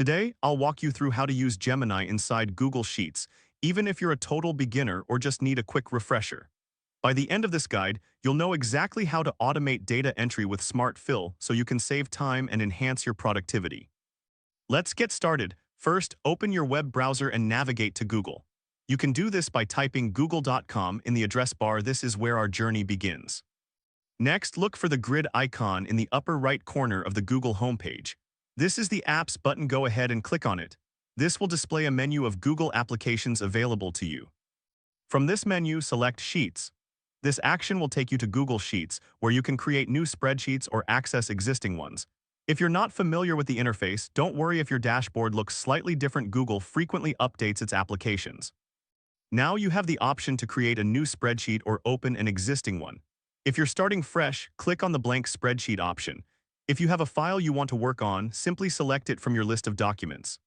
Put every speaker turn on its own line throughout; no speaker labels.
Today, I'll walk you through how to use Gemini inside Google Sheets, even if you're a total beginner or just need a quick refresher. By the end of this guide, you'll know exactly how to automate data entry with Smart Fill so you can save time and enhance your productivity. Let's get started. First, open your web browser and navigate to Google. You can do this by typing google.com in the address bar. This is where our journey begins. Next, look for the grid icon in the upper right corner of the Google homepage. This is the Apps button. Go ahead and click on it. This will display a menu of Google applications available to you. From this menu, select Sheets. This action will take you to Google Sheets, where you can create new spreadsheets or access existing ones. If you're not familiar with the interface, don't worry if your dashboard looks slightly different. Google frequently updates its applications. Now you have the option to create a new spreadsheet or open an existing one. If you're starting fresh, click on the blank spreadsheet option. If you have a file you want to work on, simply select it from your list of documents.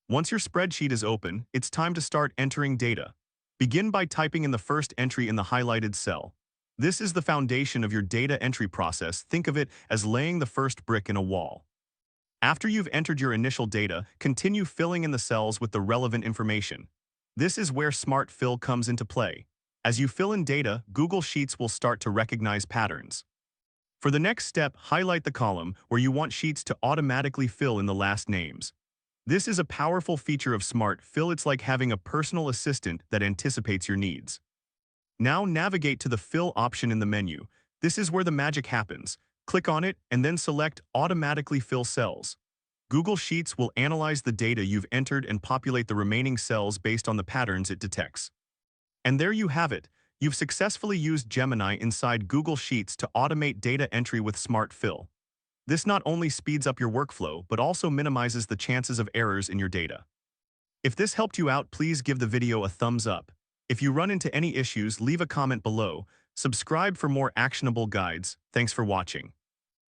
Once your spreadsheet is open, it's time to start entering data. Begin by typing in the first entry in the highlighted cell. This is the foundation of your data entry process. Think of it as laying the first brick in a wall. After you've entered your initial data, continue filling in the cells with the relevant information. This is where Smart Fill comes into play. As you fill in data, Google Sheets will start to recognize patterns. For the next step, highlight the column where you want Sheets to automatically fill in the last names. This is a powerful feature of Smart Fill. It's like having a personal assistant that anticipates your needs. Now navigate to the Fill option in the menu. This is where the magic happens. Click on it and then select Automatically Fill Cells. Google Sheets will analyze the data you've entered and populate the remaining cells based on the patterns it detects. And there you have it. You've successfully used Gemini inside Google Sheets to automate data entry with Smart Fill. This not only speeds up your workflow, but also minimizes the chances of errors in your data. If this helped you out, please give the video a thumbs up. If you run into any issues, leave a comment below. Subscribe for more actionable guides. Thanks for watching.